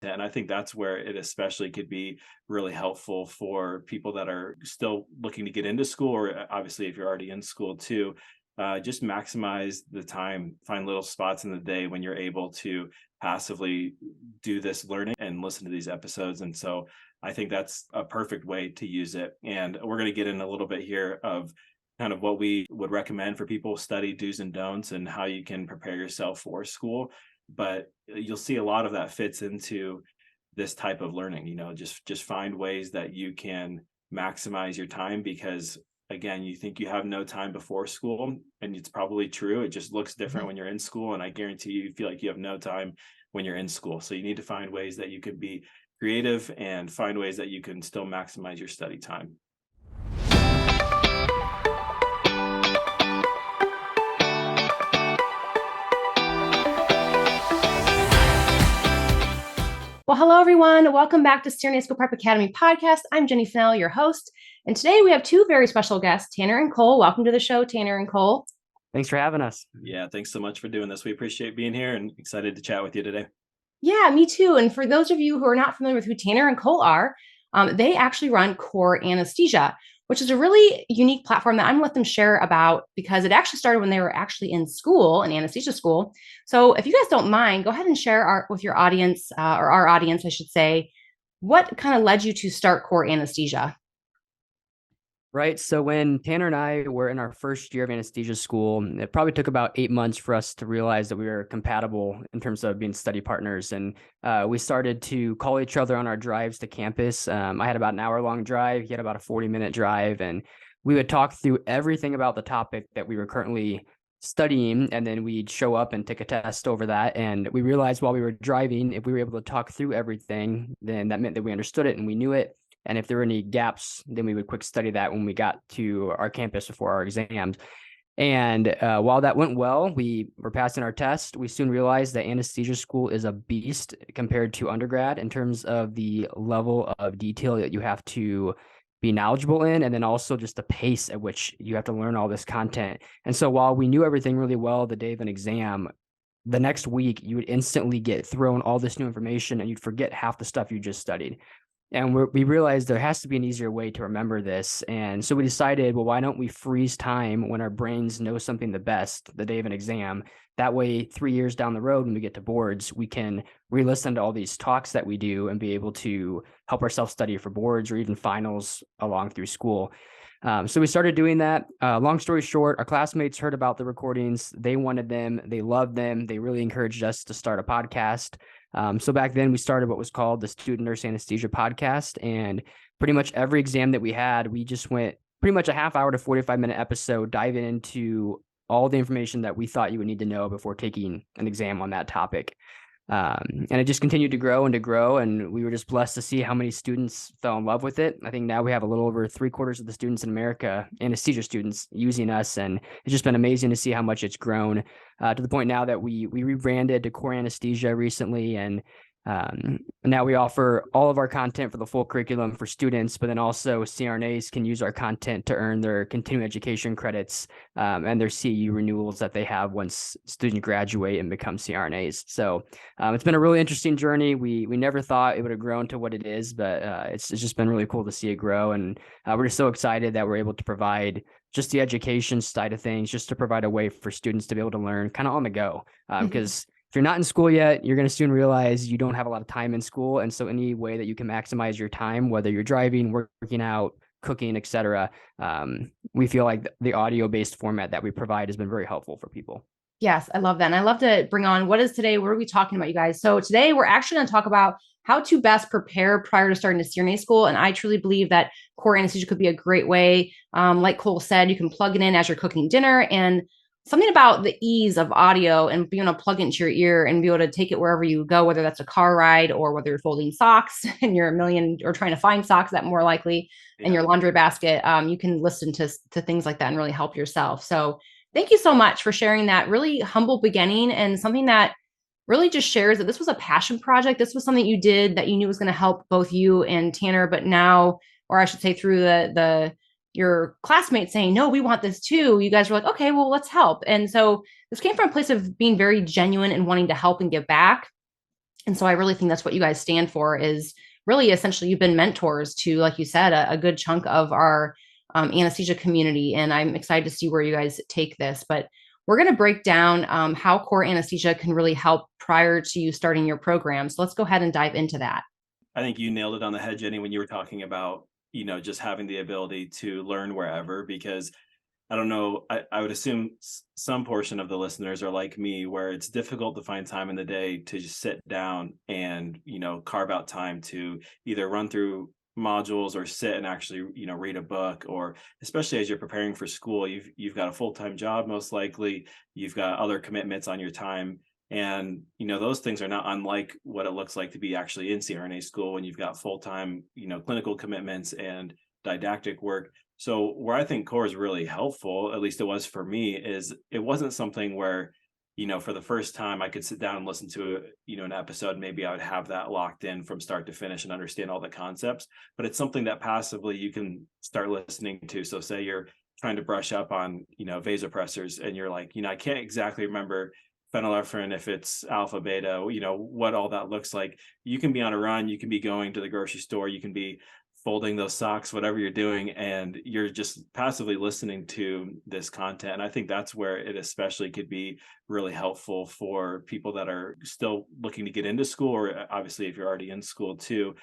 And I think that's where it especially could be really helpful for people that are still looking to get into school, or obviously if you're already in school too. Just maximize the time, find little spots in the day when you're able to passively do this learning and listen to these episodes. And so I think that's a perfect way to use it. And we're going to get in a little bit here of kind of what we would recommend for people, study do's and don'ts, and how you can prepare yourself for school. But you'll see a lot of that fits into this type of learning. Just find ways that you can maximize your time, because again, you think you have no time before school, and it's probably true. It just looks different when you're in school, and I guarantee you feel like you have no time when you're in school. So you need to find ways that you can be creative and find ways that you can still maximize your study time. Well, hello, everyone. Welcome back to CRNA School Prep Academy podcast. I'm Jenny Fennell, your host. And today we have two very special guests, Tanner and Cole. Welcome to the show, Tanner and Cole. Thanks for having us. Yeah, thanks so much for doing this. We appreciate being here and excited to chat with you today. Yeah, me too. And for those of you who are not familiar with who Tanner and Cole are, they actually run Core Anesthesia, which is a really unique platform that I'm going to let them share about, because it actually started when they were actually in school, in anesthesia school. So if you guys don't mind, go ahead and share with your audience, or our audience, I should say, what kind of led you to start Core Anesthesia? Right. So when Tanner and I were in our first year of anesthesia school, it probably took about 8 months for us to realize that we were compatible in terms of being study partners. And we started to call each other on our drives to campus. I had about an hour-long drive. He had about a 40-minute drive. And we would talk through everything about the topic that we were currently studying. And then we'd show up and take a test over that. And we realized while we were driving, if we were able to talk through everything, then that meant that we understood it and we knew it. And if there were any gaps, then we would quick study that when we got to our campus before our exams. And while that went well, we were passing our test. We soon realized that anesthesia school is a beast compared to undergrad in terms of the level of detail that you have to be knowledgeable in, and then also just the pace at which you have to learn all this content. And so while we knew everything really well the day of an exam, the next week you would instantly get thrown all this new information and you'd forget half the stuff you just studied. And we realized there has to be an easier way to remember this. And so we decided, well, why don't we freeze time when our brains know something the best the day of an exam? That way, 3 years down the road, when we get to boards, we can re-listen to all these talks that we do and be able to help ourselves study for boards or even finals along through school. So we started doing that. Long story short, our classmates heard about the recordings. They wanted them. They loved them. They really encouraged us to start a podcast. So back then we started what was called the Student Nurse Anesthesia Podcast, and pretty much every exam that we had, we just went pretty much a half hour to 45-minute episode diving into all the information that we thought you would need to know before taking an exam on that topic. And it just continued to grow, and we were just blessed to see how many students fell in love with it. I think now we have a little over 3/4 of the students in America, anesthesia students, using us, and it's just been amazing to see how much it's grown to the point now that we rebranded to Core Anesthesia recently, and now we offer all of our content for the full curriculum for students, but then also CRNAs can use our content to earn their continuing education credits and their CEU renewals that they have once students graduate and become CRNAs. So it's been a really interesting journey. We never thought it would have grown to what it is, but it's just been really cool to see it grow. And we're just so excited that we're able to provide just the education side of things, just to provide a way for students to be able to learn kind of on the go. Because if you're not in school yet, you're going to soon realize you don't have a lot of time in school. And so any way that you can maximize your time, whether you're driving, working out, cooking, etc., we feel like the audio-based format that we provide has been very helpful for people. Yes, I love that. And I love to bring on, what is today? What are we talking about, you guys? So today we're actually going to talk about how to best prepare prior to starting to CRNA school. And I truly believe that Core Anesthesia could be a great way. Like Cole said, you can plug it in as you're cooking dinner, and something about the ease of audio and being able to plug it into your ear and be able to take it wherever you go, whether that's a car ride or whether you're folding socks and you're or trying to find socks, that more likely, in your laundry basket. You can listen to things like that and really help yourself. So thank you so much for sharing that really humble beginning, and something that really just shares that this was a passion project. This was something you did that you knew was going to help both you and Tanner, but now, or I should say through your classmates saying, no, we want this too. You guys were like, okay, well, let's help. And so this came from a place of being very genuine and wanting to help and give back. And so I really think that's what you guys stand for, is really essentially you've been mentors to, like you said, a good chunk of our anesthesia community. And I'm excited to see where you guys take this. But we're going to break down how core anesthesia can really help prior to you starting your program. So let's go ahead and dive into that. I think you nailed it on the head, Jenny, when you were talking about, just having the ability to learn wherever, because I don't know, I would assume some portion of the listeners are like me, where it's difficult to find time in the day to just sit down and, carve out time to either run through modules or sit and actually, read a book, or especially as you're preparing for school, you've got a full-time job, most likely, you've got other commitments on your time. And, those things are not unlike what it looks like to be actually in CRNA school when you've got full-time, clinical commitments and didactic work. So where I think core is really helpful, at least it was for me, is it wasn't something where, for the first time I could sit down and listen to, an episode, maybe I would have that locked in from start to finish and understand all the concepts, but it's something that passively you can start listening to. So say you're trying to brush up on, vasopressors, and you're like, I can't exactly remember phenylephrine, if it's alpha, beta, what all that looks like. You can be on a run, you can be going to the grocery store, you can be folding those socks, whatever you're doing, and you're just passively listening to this content. And I think that's where it especially could be really helpful for people that are still looking to get into school, or obviously if you're already in school too.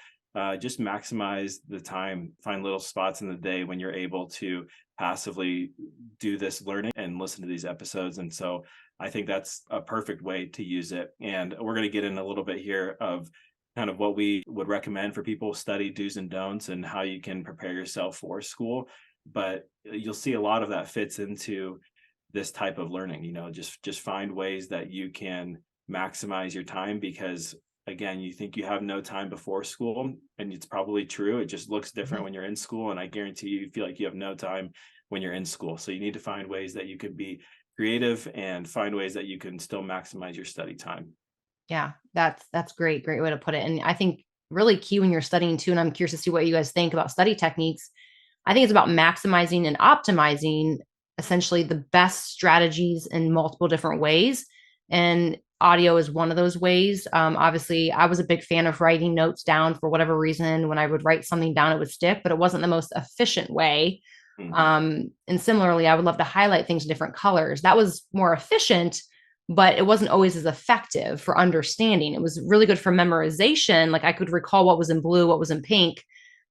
Just maximize the time, find little spots in the day when you're able to passively do this learning and listen to these episodes. And so I think that's a perfect way to use it. And we're going to get in a little bit here of kind of what we would recommend for people, study do's and don'ts, and how you can prepare yourself for school. But you'll see a lot of that fits into this type of learning. Just find ways that you can maximize your time, because again, you think you have no time before school, and it's probably true. It just looks different when you're in school, and I guarantee you feel like you have no time when you're in school. So you need to find ways that you could be creative and find ways that you can still maximize your study time. Yeah, that's great. Great way to put it. And I think really key when you're studying too, and I'm curious to see what you guys think about study techniques. I think it's about maximizing and optimizing essentially the best strategies in multiple different ways. And audio is one of those ways. Obviously, I was a big fan of writing notes down for whatever reason. When I would write something down, it would stick, but it wasn't the most efficient way. And similarly, I would love to highlight things in different colors. That was more efficient, but it wasn't always as effective for understanding. It was really good for memorization. Like I could recall what was in blue, what was in pink,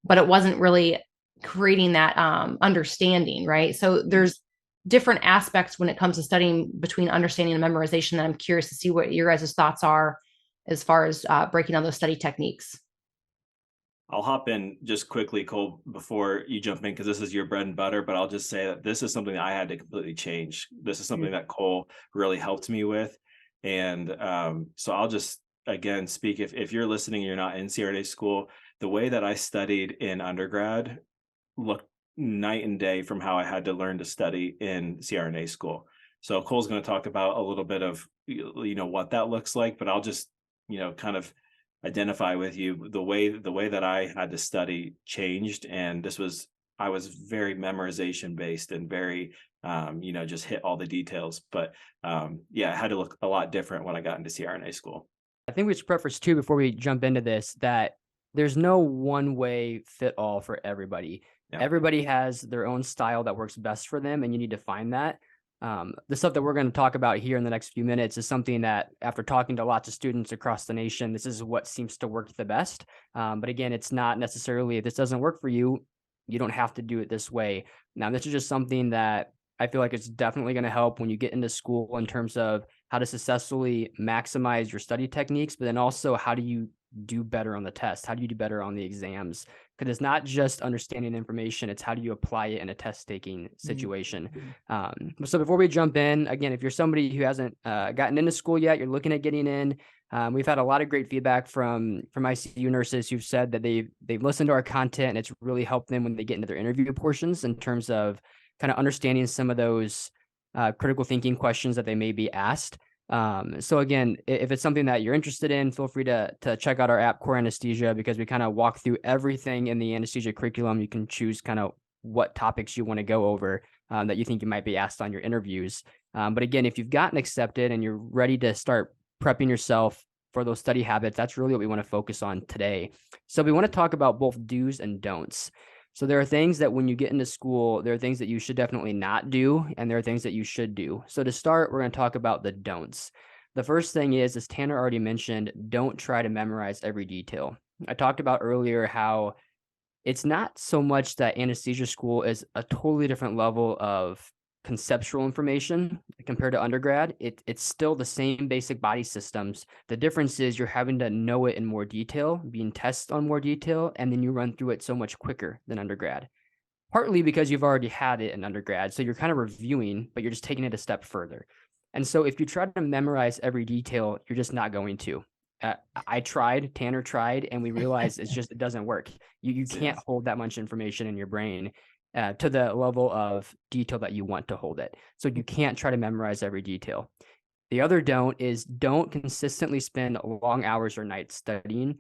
but it wasn't really creating that understanding, right? So there's different aspects when it comes to studying between understanding and memorization that I'm curious to see what your guys' thoughts are as far as breaking down those study techniques. I'll hop in just quickly, Cole, before you jump in, because this is your bread and butter, but I'll just say that this is something that I had to completely change. This is something that Cole really helped me with. And so I'll just, again, speak, if you're listening and you're not in CRNA school, the way that I studied in undergrad looked night and day from how I had to learn to study in CRNA school. So Cole's going to talk about a little bit of, what that looks like, but I'll just, kind of identify with you. The way that I had to study changed, and I was very memorization based and very just hit all the details. But it had to look a lot different when I got into CRNA school. I think we should preface too, before we jump into this, that there's no one way fit all for everybody. Yeah. Everybody has their own style that works best for them, and you need to find that. The stuff that we're going to talk about here in the next few minutes is something that, after talking to lots of students across the nation, this is what seems to work the best. But again, it's not necessarily, if this doesn't work for you, you don't have to do it this way. Now, this is just something that I feel like it's definitely going to help when you get into school in terms of how to successfully maximize your study techniques, but then also how do you do better on the test? How do you do better on the exams? Because it's not just understanding information, it's how do you apply it in a test-taking situation. So before we jump in, again, if you're somebody who hasn't gotten into school yet, you're looking at getting in, we've had a lot of great feedback from ICU nurses who've said that they've listened to our content and it's really helped them when they get into their interview portions in terms of kind of understanding some of those critical thinking questions that they may be asked. So again, if it's something that you're interested in, feel free to check out our app, Core Anesthesia, because we kind of walk through everything in the anesthesia curriculum. You can choose kind of what topics you want to go over that you think you might be asked on your interviews. But again, if you've gotten accepted and you're ready to start prepping yourself for those study habits, that's really what we want to focus on today. So we want to talk about both do's and don'ts. So there are things that when you get into school, there are things that you should definitely not do, and there are things that you should do. So to start, we're going to talk about the don'ts. The first thing is, as Tanner already mentioned, don't try to memorize every detail. I talked about earlier how it's not so much that anesthesia school is a totally different level of conceptual information compared to undergrad. It's still the same basic body systems. The difference is you're having to know it in more detail, being tested on more detail, and then you run through it so much quicker than undergrad. Partly because you've already had it in undergrad, so you're kind of reviewing, but you're just taking it a step further. And so if you try to memorize every detail, you're just not going to. I tried, Tanner tried, and we realized it doesn't work. You can't hold that much information in your brain to the level of detail that you want to hold it. So you can't try to memorize every detail. The other don't consistently spend long hours or nights studying.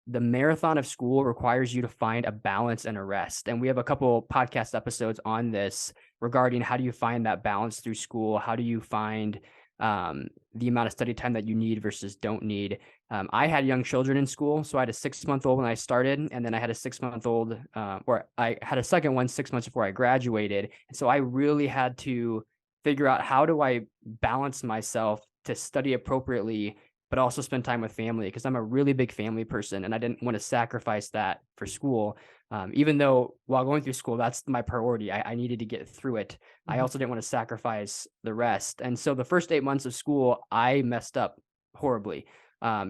The marathon of school requires you to find a balance and a rest. And we have a couple podcast episodes on this regarding how do you find that balance through school? How do you find the amount of study time that you need versus don't need? I had young children in school. So I had a 6-month-old when I started, and then I had a 6-month-old, or I had a second one 6 months before I graduated. And so I really had to figure out, how do I balance myself to study appropriately, but also spend time with family, because I'm a really big family person and I didn't want to sacrifice that for school. Even though while going through school, that's my priority. I needed to get through it. I also didn't want to sacrifice the rest. And so the first 8 months of school, I messed up horribly.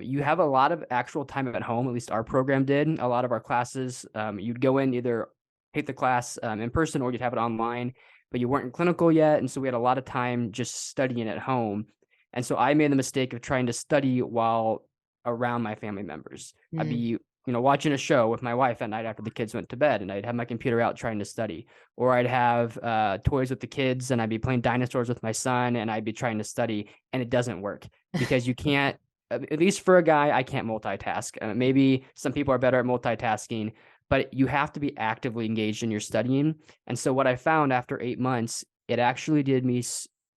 You have a lot of actual time at home, at least our program did. A lot of our classes, you'd go in, either take the class in person or you'd have it online, but you weren't in clinical yet. And so we had a lot of time just studying at home. And so I made the mistake of trying to study while around my family members. I'd be, watching a show with my wife at night after the kids went to bed, and I'd have my computer out trying to study. Or I'd have toys with the kids, and I'd be playing dinosaurs with my son, and I'd be trying to study. And it doesn't work because you can't, at least for a guy, I can't multitask. Maybe some people are better at multitasking, but you have to be actively engaged in your studying. And so what I found after 8 months, it actually did me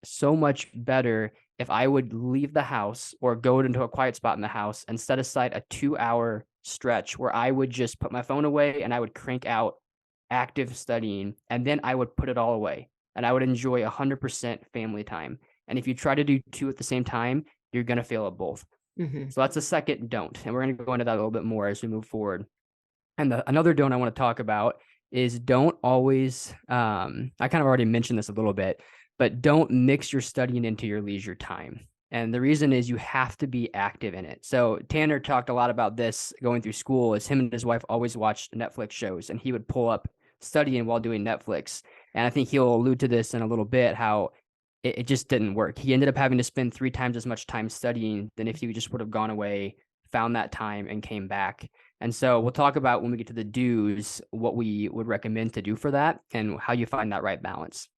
so much better if I would leave the house or go into a quiet spot in the house and set aside a 2-hour stretch where I would just put my phone away and I would crank out active studying, and then I would put it all away and I would enjoy 100% family time. And if you try to do two at the same time, you're going to fail at both. So that's a second don't. And we're going to go into that a little bit more as we move forward. And another don't I want to talk about is don't always, I kind of already mentioned this a little bit, but don't mix your studying into your leisure time. And the reason is you have to be active in it. So Tanner talked a lot about this going through school, as him and his wife always watched Netflix shows, and he would pull up studying while doing Netflix. And I think he'll allude to this in a little bit, how it just didn't work. He ended up having to spend 3 times as much time studying than if he just would have gone away, found that time, and came back. And so we'll talk about, when we get to the do's, what we would recommend to do for that and how you find that right balance.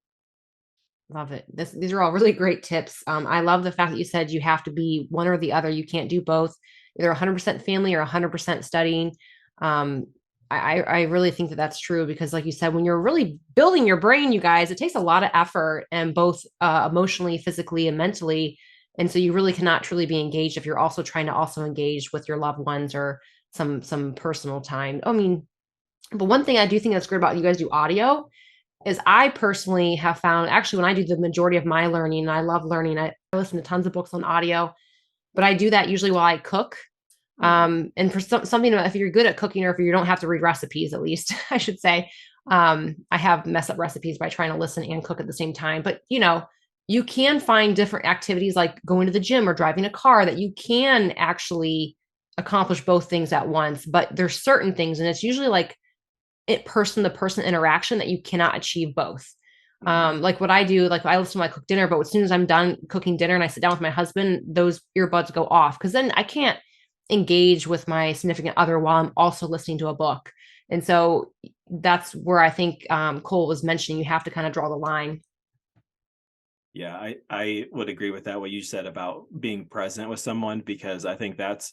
Love it. These are all really great tips. I love the fact that you said you have to be one or the other. You can't do both, either 100% family or 100% studying. I really think that that's true, because like you said, when you're really building your brain, you guys, it takes a lot of effort, and both emotionally, physically, and mentally. And so you really cannot truly be engaged if you're also trying to also engage with your loved ones or some personal time. I mean, but one thing I do think that's great about you guys do audio is I personally have found, actually, when I do the majority of my learning, and I love learning, I listen to tons of books on audio, but I do that usually while I cook. And for something, if you're good at cooking, or if you don't have to read recipes, at least I should say, I have messed up recipes by trying to listen and cook at the same time. But you can find different activities like going to the gym or driving a car that you can actually accomplish both things at once. But there's certain things, and it's usually like person to person interaction, that you cannot achieve both. Like what I do, like I listen while I cook dinner, but as soon as I'm done cooking dinner and I sit down with my husband, those earbuds go off, because then I can't engage with my significant other while I'm also listening to a book. And so that's where I think Cole was mentioning, you have to kind of draw the line. Yeah, I would agree with that, what you said about being present with someone, because I think that's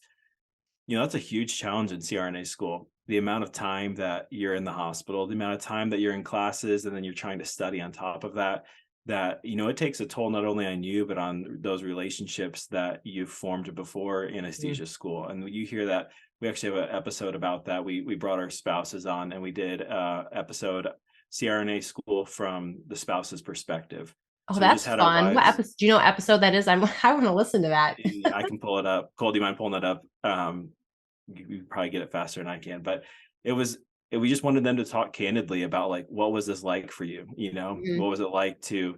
a huge challenge in CRNA school. The amount of time that you're in the hospital, the amount of time that you're in classes, and then you're trying to study on top of that. that, it takes a toll not only on you, but on those relationships that you've formed before anesthesia school. And you hear that. We actually have an episode about that. We brought our spouses on, and we did episode CRNA school from the spouse's perspective. Oh, So we just that's had our fun. What wives. episode? Do you know what episode that is? I want to listen to that. I can pull it up. Cole, do you mind pulling it up? You probably get it faster than I can, but it was, we just wanted them to talk candidly about, like, what was this like for you? Mhm. What was it like to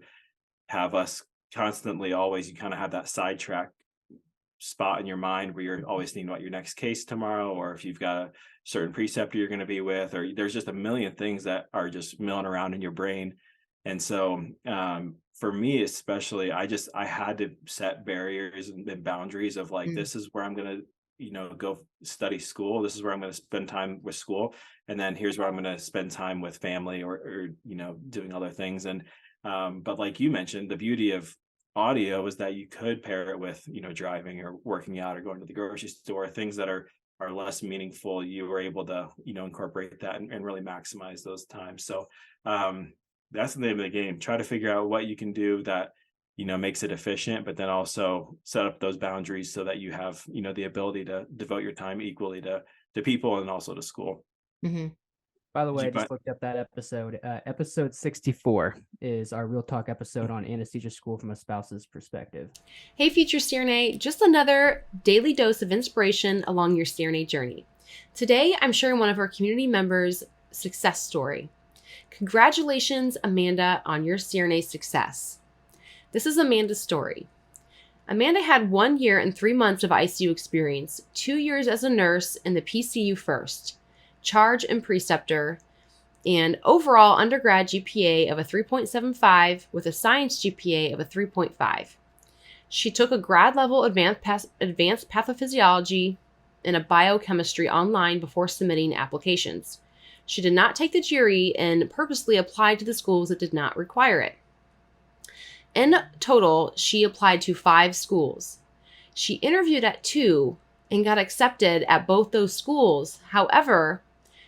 have us constantly, always, you kind of have that sidetrack spot in your mind where you're always thinking about your next case tomorrow, or if you've got a certain preceptor you're going to be with, or there's just a million things that are just milling around in your brain. And so for me especially, I had to set barriers and boundaries of, like, Mm. this is where I'm going to go study school, this is where I'm going to spend time with school, and then here's where I'm going to spend time with family, or doing other things. And but like you mentioned, the beauty of audio is that you could pair it with driving or working out or going to the grocery store, things that are less meaningful. You were able to incorporate that and really maximize those times. So that's the name of the game. Try to figure out what you can do that makes it efficient, but then also set up those boundaries so that you have the ability to devote your time equally to people and also to school. Mm-hmm. By the way, Did I you just find- looked up that episode. Episode 64 is our Real Talk episode on anesthesia school from a spouse's perspective. Hey, future CRNA, just another daily dose of inspiration along your CRNA journey. Today, I'm sharing one of our community members' success story. Congratulations, Amanda, on your CRNA success. This is Amanda's story. Amanda had 1 year and 3 months of ICU experience, 2 years as a nurse in the PCU first, charge and preceptor, and overall undergrad GPA of a 3.75 with a science GPA of a 3.5. She took a grad level advanced pathophysiology and a biochemistry online before submitting applications. She did not take the jury and purposely applied to the schools that did not require it. In total, she applied to 5 schools. She interviewed at 2 and got accepted at both those schools. However,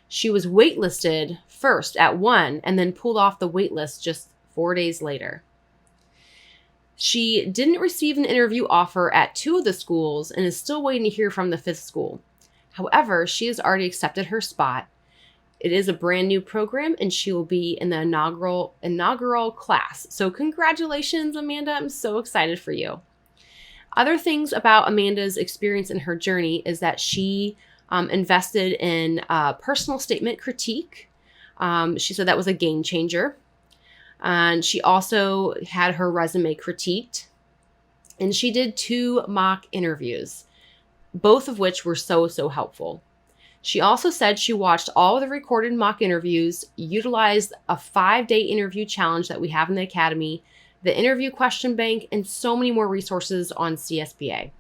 she was waitlisted first at 1 and then pulled off the waitlist just 4 days later. She didn't receive an interview offer at 2 of the schools and is still waiting to hear from the 5th school. However, she has already accepted her spot. It is a brand new program, and she will be in the inaugural class. So congratulations, Amanda. I'm so excited for you. Other things about Amanda's experience in her journey is that she invested in personal statement critique. She said that was a game changer. And she also had her resume critiqued. And she did 2 mock interviews, both of which were so helpful. She also said she watched all of the recorded mock interviews, utilized a 5-day interview challenge that we have in the academy, the interview question bank, and so many more resources on CSPA.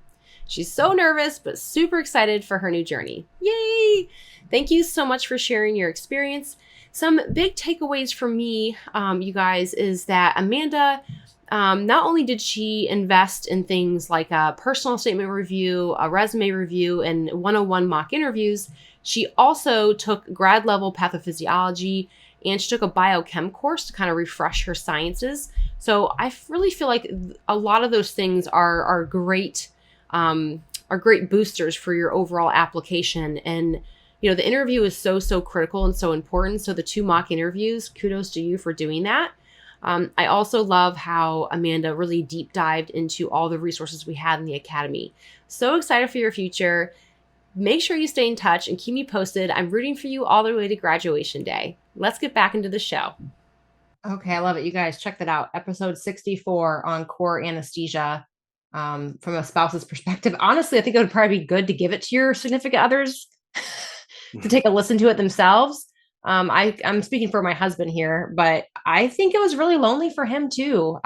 She's so nervous, but super excited for her new journey. Yay! Thank you so much for sharing your experience. Some big takeaways for me, you guys, is that Amanda, not only did she invest in things like a personal statement review, a resume review, and 101 mock interviews, she also took grad level pathophysiology, and she took a biochem course to kind of refresh her sciences. So I really feel like a lot of those things are great boosters for your overall application. And the interview is so critical and so important. So the 2 mock interviews, kudos to you for doing that. I also love how Amanda really deep dived into all the resources we had in the academy. So excited for your future. Make sure you stay in touch and keep me posted. I'm rooting for you all the way to graduation day. Let's get back into the show. Okay, I love it. You guys check that out. Episode 64 on core anesthesia from a spouse's perspective. Honestly, I think it would probably be good to give it to your significant others to take a listen to it themselves. I'm speaking for my husband here, but I think it was really lonely for him too,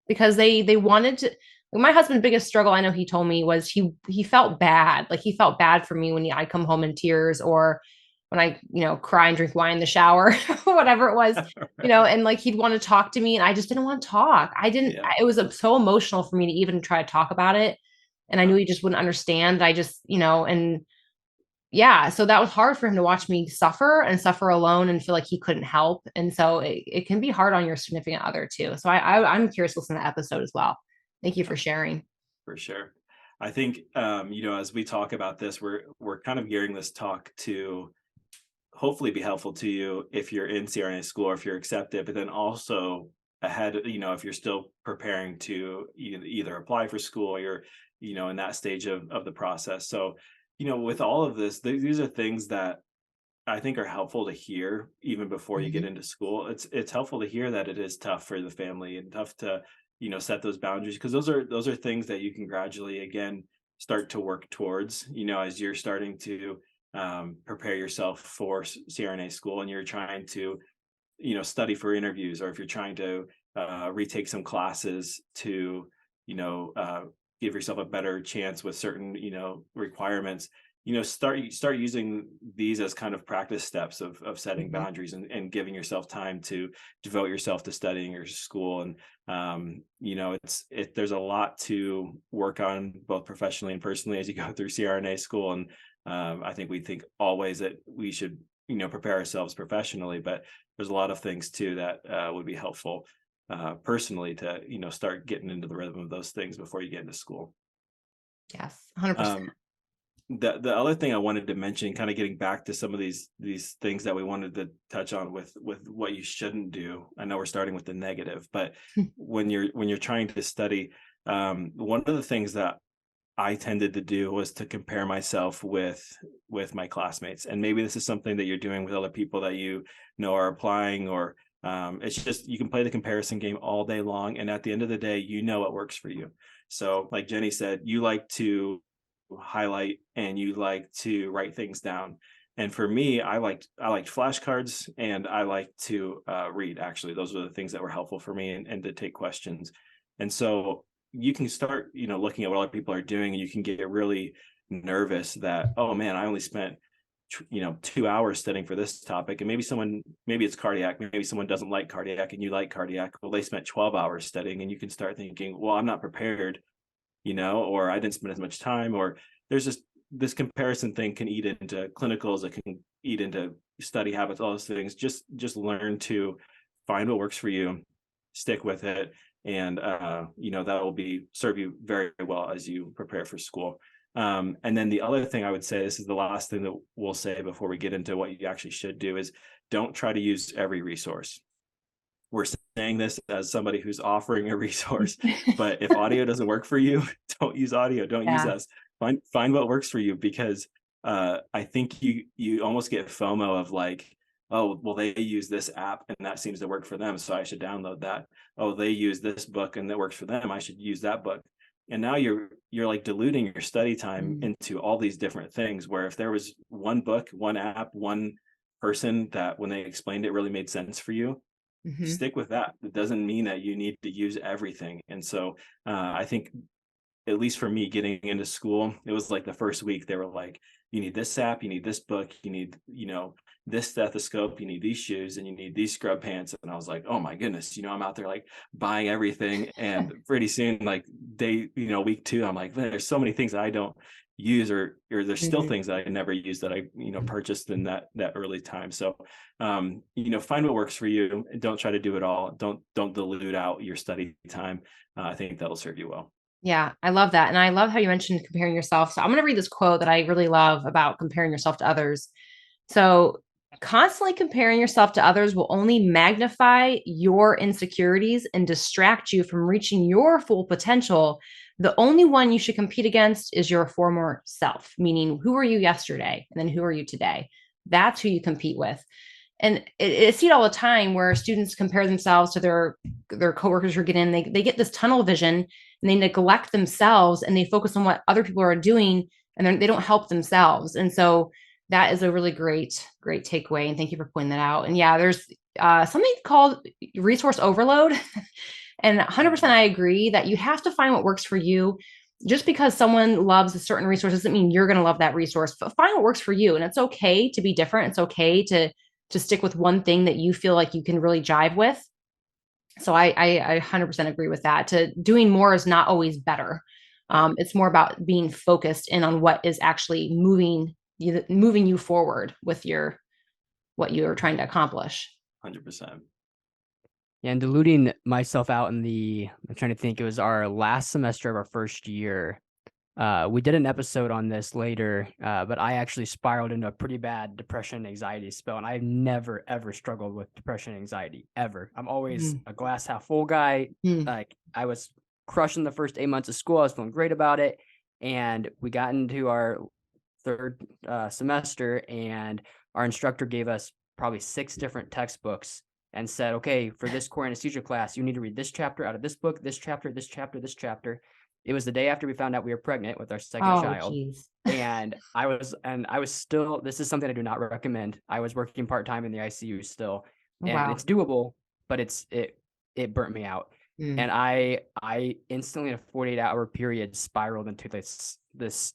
because they wanted to. My husband's biggest struggle, I know he told me, was he felt bad. Like he felt bad for me when I'd come home in tears, or when I, cry and drink wine in the shower, whatever it was, and like he'd want to talk to me, and I just didn't want to talk. It was so emotional for me to even try to talk about it. And I knew he just wouldn't understand. I just, and yeah, so that was hard for him to watch me suffer and suffer alone and feel like he couldn't help. And so it can be hard on your significant other too. So I'm curious to listen to that episode as well. Thank you for sharing. For sure. I think, as we talk about this, we're kind of gearing this talk to hopefully be helpful to you if you're in CRNA school or if you're accepted, but then also ahead, if you're still preparing to either apply for school or you're, in that stage of the process. So, with all of this, these are things that I think are helpful to hear even before you get into school. It's helpful to hear that it is tough for the family and tough to, set those boundaries, because those are things that you can gradually again start to work towards, as you're starting to prepare yourself for CRNA school and you're trying to, study for interviews, or if you're trying to retake some classes to, give yourself a better chance with certain, requirements. Start using these as kind of practice steps of setting boundaries and giving yourself time to devote yourself to studying your school. And there's a lot to work on both professionally and personally as you go through CRNA school. And I think we think always that we should prepare ourselves professionally, but there's a lot of things too that would be helpful personally to start getting into the rhythm of those things before you get into school. Yes, 100%. The other thing I wanted to mention, kind of getting back to some of these things that we wanted to touch on with what you shouldn't do. I know we're starting with the negative, but when you're trying to study, one of the things that I tended to do was to compare myself with my classmates. And maybe this is something that you're doing with other people that are applying, or it's just, you can play the comparison game all day long. And at the end of the day, what works for you. So like Jenny said, you like to highlight and you like to write things down. And for me, I liked flashcards, and I like to read. Actually, those are the things that were helpful for me, and to take questions. And so you can start, looking at what other people are doing, and you can get really nervous that, oh man, I only spent 2 hours studying for this topic. And maybe it's cardiac, maybe someone doesn't like cardiac and you like cardiac. Well, they spent 12 hours studying, and you can start thinking, well, I'm not prepared, or I didn't spend as much time, or there's just this comparison thing can eat into clinicals, it can eat into study habits, all those things. Just learn to find what works for you, stick with it, and that will serve you very well as you prepare for school. And then the other thing I would say, this is the last thing that we'll say before we get into what you actually should do, is don't try to use every resource. We're saying this as somebody who's offering a resource, but if audio doesn't work for you, don't use audio. Don't use us. Find what works for you, because I think you almost get FOMO of like, oh, well, they use this app and that seems to work for them, so I should download that. Oh, they use this book and that works for them, I should use that book. And now you're like diluting your study time into all these different things, where if there was one book, one app, one person that when they explained it really made sense for you, stick with that. It doesn't mean that you need to use everything. And so I think, at least for me getting into school, it was like the first week they were like, you need this app, you need this book, you need, this stethoscope, you need these shoes, and you need these scrub pants. And I was like, oh my goodness, I'm out there like buying everything. And pretty soon, like week 2, I'm like, there's so many things that I don't use, or there's still things that I never used that I, purchased in that early time. So, find what works for you. Don't try to do it all. Don't dilute out your study time. I think that'll serve you well. Yeah, I love that. And I love how you mentioned comparing yourself. So I'm going to read this quote that I really love about comparing yourself to others. So constantly comparing yourself to others will only magnify your insecurities and distract you from reaching your full potential. The only one you should compete against is your former self, meaning who were you yesterday? And then who are you today? That's who you compete with. And I see it all the time where students compare themselves to their coworkers who get in. They get this tunnel vision and they neglect themselves and they focus on what other people are doing, and then they don't help themselves. And so that is a really great takeaway. And thank you for pointing that out. And yeah, there's something called resource overload. And 100% I agree that you have to find what works for you. Just because someone loves a certain resource doesn't mean you're going to love that resource. But find what works for you. And it's okay to be different. It's okay to stick with one thing that you feel like you can really jive with. So I 100% agree with that. To doing more is not always better. It's more about being focused in on what is actually moving moving you forward with what you're trying to accomplish. 100%. And diluting myself out I'm trying to think, it was our last semester of our first year. We did an episode on this later, but I actually spiraled into a pretty bad depression and anxiety spell. And I've never, ever struggled with depression and anxiety, ever. I'm always a glass half full guy. Like, I was crushing the first 8 months of school. I was feeling great about it. And we got into our third semester, and our instructor gave us probably 6 different textbooks and said, okay, for this core anesthesia class, you need to read this chapter out of this book, this chapter, this chapter, this chapter. It was the day after we found out we were pregnant with our second child. Geez. And I was still, this is something I do not recommend. I was working part-time in the ICU still, and it's doable, but it burnt me out. And I instantly in a 48-hour period spiraled into this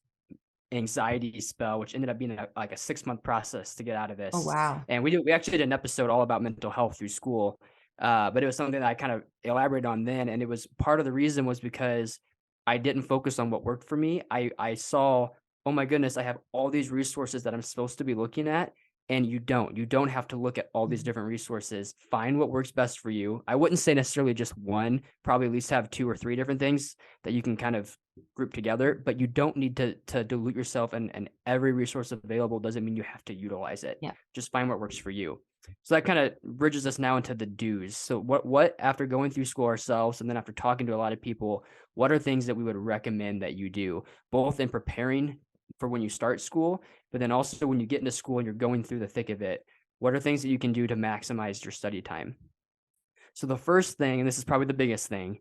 anxiety spell, which ended up being like a 6-month process to get out of this. Oh, wow. And we actually did an episode all about mental health through school. But it was something that I kind of elaborated on then. And it was part of the reason was because I didn't focus on what worked for me. I saw, oh my goodness, I have all these resources that I'm supposed to be looking at. And you don't have to look at all these different resources. Find what works best for you. I wouldn't say necessarily just one, probably at least have 2 or 3 different things that you can kind of group together, but you don't need to dilute yourself, and every resource available doesn't mean you have to utilize it. Yeah. Just find what works for you. So that kind of bridges us now into the do's. So what after going through school ourselves, and then after talking to a lot of people, what are things that we would recommend that you do, both in preparing for when you start school, but then also when you get into school and you're going through the thick of it? What are things that you can do to maximize your study time? So the first thing, and this is probably the biggest thing,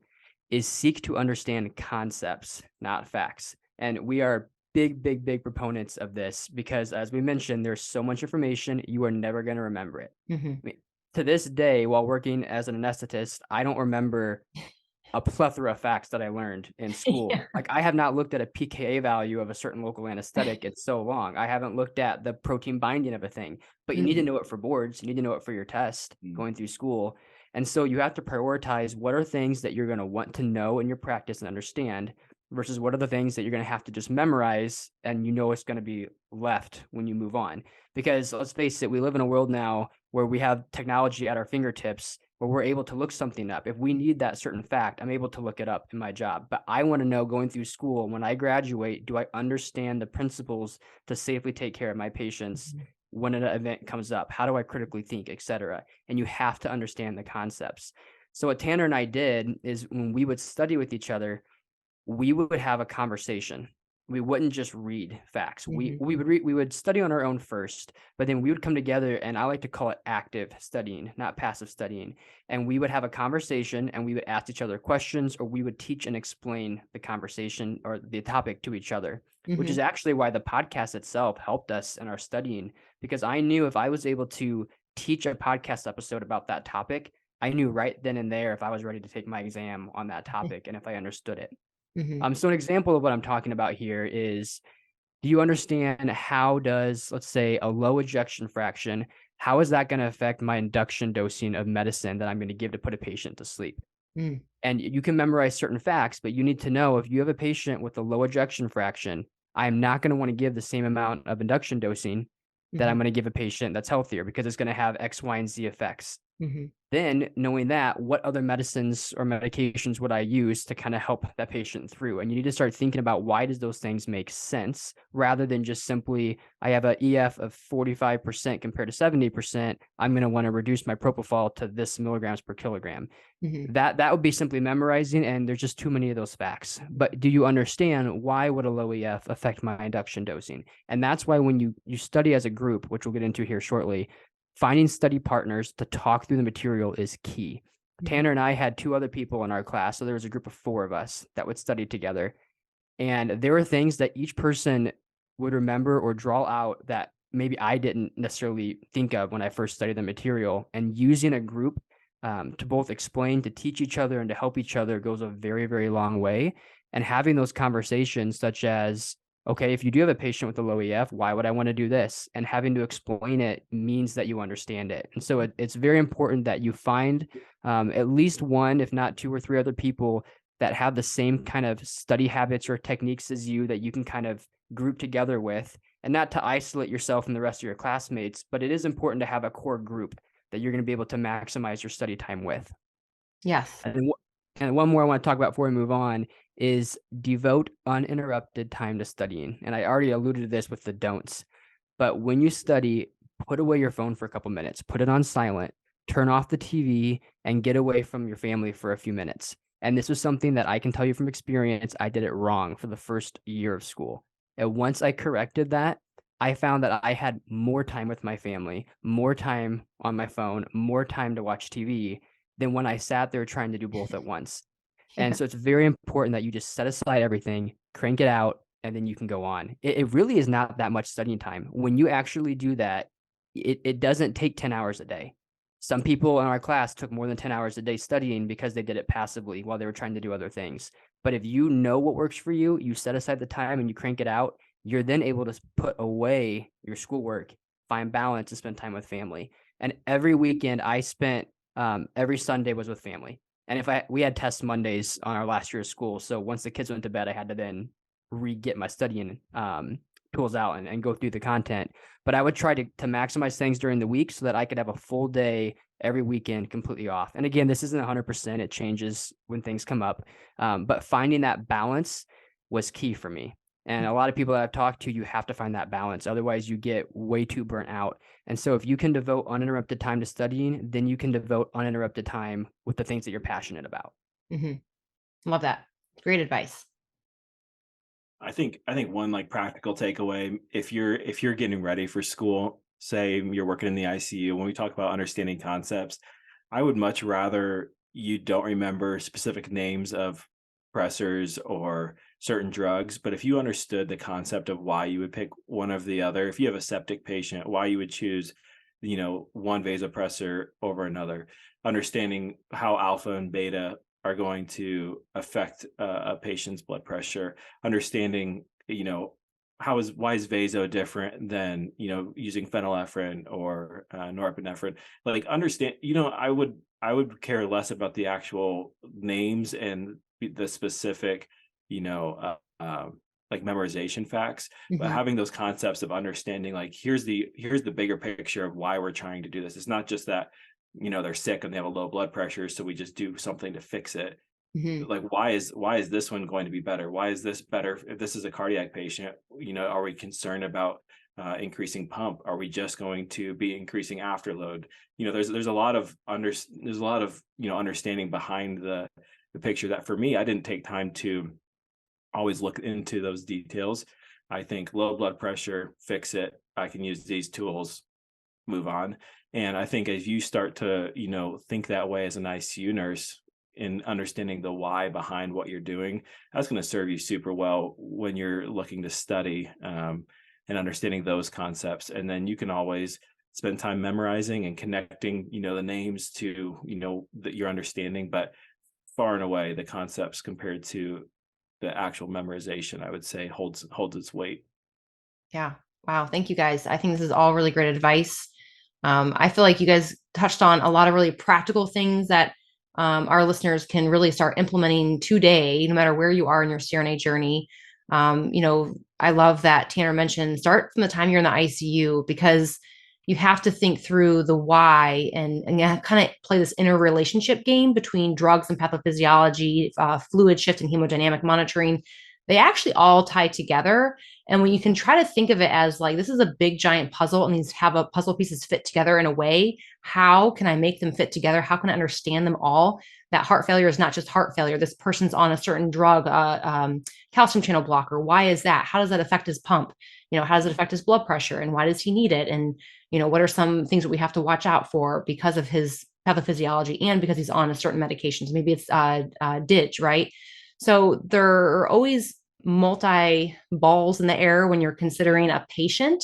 is seek to understand concepts, not facts. And we are big proponents of this because, as we mentioned, there's so much information, you are never going to remember it. I mean, to this day, while working as an anesthetist, I don't remember a plethora of facts that I learned in school. Yeah. Like, I have not looked at a pKa value of a certain local anesthetic in so long. I haven't looked at the protein binding of a thing, but you need to know it for boards. You need to know it for your test going through school. And so you have to prioritize what are things that you're going to want to know in your practice and understand versus what are the things that you're going to have to just memorize and it's going to be left when you move on. Because let's face it, we live in a world now where we have technology at our fingertips where we're able to look something up. If we need that certain fact, I'm able to look it up in my job. But I want to know, going through school, when I graduate, do I understand the principles to safely take care of my patients when an event comes up? How do I critically think, etc.? And you have to understand the concepts. So what Tanner and I did is, when we would study with each other, we would have a conversation. We wouldn't just read facts. We would study on our own first, but then we would come together, and I like to call it active studying, not passive studying. And we would have a conversation, and we would ask each other questions, or we would teach and explain the conversation or the topic to each other, which is actually why the podcast itself helped us in our studying, because I knew if I was able to teach a podcast episode about that topic, I knew right then and there if I was ready to take my exam on that topic and if I understood it. So an example of what I'm talking about here is, do you understand how does, let's say, a low ejection fraction, how is that going to affect my induction dosing of medicine that I'm going to give to put a patient to sleep? And you can memorize certain facts, but you need to know, if you have a patient with a low ejection fraction, I'm not going to want to give the same amount of induction dosing that I'm going to give a patient that's healthier, because it's going to have X, Y, and Z effects. Then, knowing that, what other medicines or medications would I use to kind of help that patient through? And you need to start thinking about, why does those things make sense, rather than just simply, I have an EF of 45% compared to 70%. I'm going to want to reduce my propofol to this milligrams per kilogram. That would be simply memorizing, and there's just too many of those facts. But do you understand, why would a low EF affect my induction dosing? And that's why when you study as a group, which we'll get into here shortly, finding study partners to talk through the material is key. Tanner and I had 2 other people in our class, so there was a group of 4 of us that would study together. And there were things that each person would remember or draw out that maybe I didn't necessarily think of when I first studied the material. And using a group to both explain, to teach each other, and to help each other goes a very, very long way. And having those conversations, such as, okay, if you do have a patient with a low EF, why would I want to do this? And having to explain it means that you understand it. And so it's very important that you find at least 1, if not 2 or 3 other people that have the same kind of study habits or techniques as you, that you can kind of group together with, and not to isolate yourself from the rest of your classmates, but it is important to have a core group that you're going to be able to maximize your study time with. Yes. And one more I want to talk about before we move on is devote uninterrupted time to studying. And I already alluded to this with the don'ts, but when you study, put away your phone for a couple minutes, put it on silent, turn off the TV, and get away from your family for a few minutes. And this was something that I can tell you from experience, I did it wrong for the first year of school. And once I corrected that, I found that I had more time with my family, more time on my phone, more time to watch TV than when I sat there trying to do both at once. And so it's very important that you just set aside everything, crank it out, and then you can go on. It really is not that much studying time. When you actually do that, it doesn't take 10 hours a day. Some people in our class took more than 10 hours a day studying because they did it passively while they were trying to do other things. But if you know what works for you, you set aside the time and you crank it out, you're then able to put away your schoolwork, find balance, and spend time with family. And every weekend I spent, every Sunday was with family. And we had test Mondays on our last year of school. So once the kids went to bed, I had to then get my studying tools out and go through the content. But I would try to maximize things during the week so that I could have a full day every weekend completely off. And again, this isn't 100%. It changes when things come up. But finding that balance was key for me. And a lot of people that I've talked to, you have to find that balance. Otherwise, you get way too burnt out. And so if you can devote uninterrupted time to studying, then you can devote uninterrupted time with the things that you're passionate about. Mm-hmm. Love that. Great advice. I think one like practical takeaway, if you're getting ready for school, say you're working in the ICU, when we talk about understanding concepts, I would much rather you don't remember specific names of pressors or certain drugs, but if you understood the concept of why you would pick one of the other, if you have a septic patient, why you would choose, one vasopressor over another, understanding how alpha and beta are going to affect a patient's blood pressure, understanding, why is vaso different than, using phenylephrine or norepinephrine, like understand, I would care less about the actual names and the specific, like memorization facts, but having those concepts of understanding, like, here's the bigger picture of why we're trying to do this. It's not just that, they're sick and they have a low blood pressure, so we just do something to fix it. Like, why is this one going to be better? Why is this better? If this is a cardiac patient, are we concerned about increasing pump? Are we just going to be increasing afterload? There's a lot of understanding behind the picture that, for me, I didn't take time to always look into those details. I think low blood pressure, fix it. I can use these tools, move on. And I think as you start to, think that way as an ICU nurse, in understanding the why behind what you're doing, that's going to serve you super well when you're looking to study, and understanding those concepts. And then you can always spend time memorizing and connecting, the names to, that you're understanding, but far and away the concepts compared to the actual memorization, I would say holds its weight. Yeah. Wow. Thank you guys. I think this is all really great advice. I feel like you guys touched on a lot of really practical things that our listeners can really start implementing today, no matter where you are in your CRNA journey. I love that Tanner mentioned start from the time you're in the ICU, because you have to think through the why and kind of play this interrelationship game between drugs and pathophysiology, fluid shift and hemodynamic monitoring. They actually all tie together. And when you can try to think of it as like, this is a big giant puzzle and these have a puzzle pieces fit together in a way, how can I make them fit together? How can I understand them all? That heart failure is not just heart failure. This person's on a certain drug, calcium channel blocker. Why is that? How does that affect his pump? How does it affect his blood pressure, and why does he need it? And, what are some things that we have to watch out for because of his pathophysiology and because he's on a certain medications? Maybe it's DIG, right? So there are always multi balls in the air when you're considering a patient,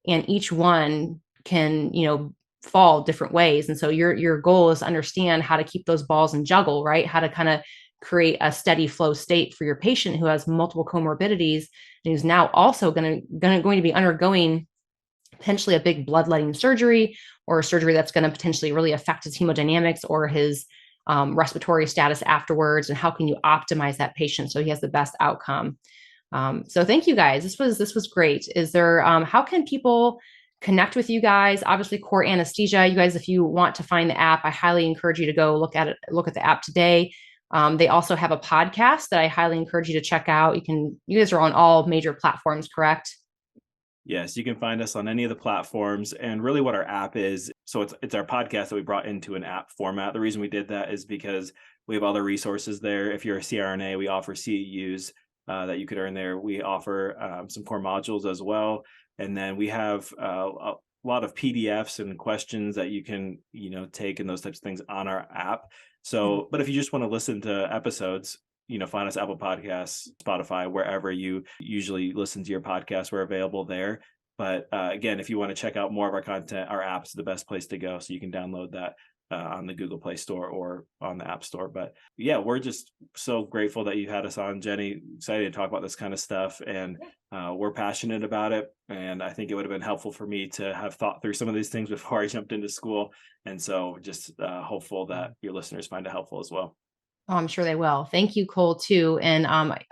and each one can, fall different ways. And so your goal is to understand how to keep those balls in juggle, right? How to kind of create a steady flow state for your patient who has multiple comorbidities and who's now also going to be undergoing potentially a big bloodletting surgery, or a surgery that's going to potentially really affect his hemodynamics or his respiratory status afterwards. And how can you optimize that patient so he has the best outcome? So thank you guys. This was great. Is there, how can people connect with you guys? Obviously Core Anesthesia, you guys, if you want to find the app, I highly encourage you to go look at the app today. They also have a podcast that I highly encourage you to check out. You guys are on all major platforms, correct? Yes, you can find us on any of the platforms. And really what our app is, so it's our podcast that we brought into an app format. The reason we did that is because we have other resources there. If you're a CRNA, we offer CEUs that you could earn there. We offer some core modules as well. And then we have a lot of PDFs and questions that you can, take and those types of things on our app. So, but if you just want to listen to episodes, find us Apple Podcasts, Spotify, wherever you usually listen to your podcast. We're available there. But again, if you want to check out more of our content, our app's the best place to go. So you can download that on the Google Play Store or on the App Store. But yeah, we're just so grateful that you had us on, Jenny. Excited to talk about this kind of stuff. And we're passionate about it. And I think it would have been helpful for me to have thought through some of these things before I jumped into school. And so just hopeful that your listeners find it helpful as well. Oh, I'm sure they will. Thank you, Cole, too. And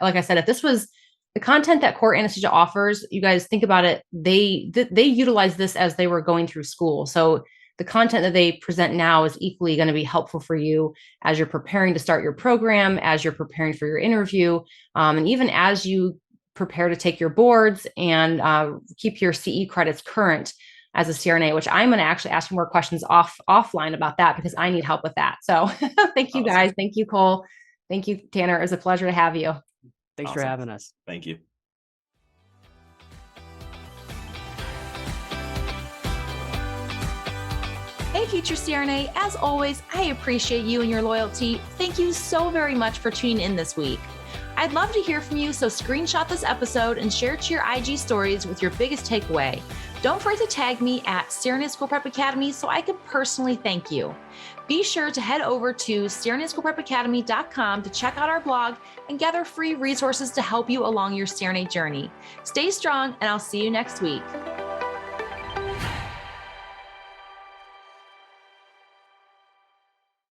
like I said, if this was the content that Core Anesthesia offers, you guys think about it, they utilize this as they were going through school. So the content that they present now is equally going to be helpful for you as you're preparing to start your program, as you're preparing for your interview, and even as you prepare to take your boards and keep your CE credits current as a CRNA, which I'm going to actually ask you more questions offline about that because I need help with that. So thank you guys. Thank you, Cole. Thank you, Tanner. It was a pleasure to have you. Thanks for having us. Thank you. Hey, future CRNA, as always, I appreciate you and your loyalty. Thank you so very much for tuning in this week. I'd love to hear from you, so screenshot this episode and share it to your IG stories with your biggest takeaway. Don't forget to tag me at CRNA School Prep Academy so I can personally thank you. Be sure to head over to CRNASchoolPrepAcademy.com to check out our blog and gather free resources to help you along your CRNA journey. Stay strong, and I'll see you next week.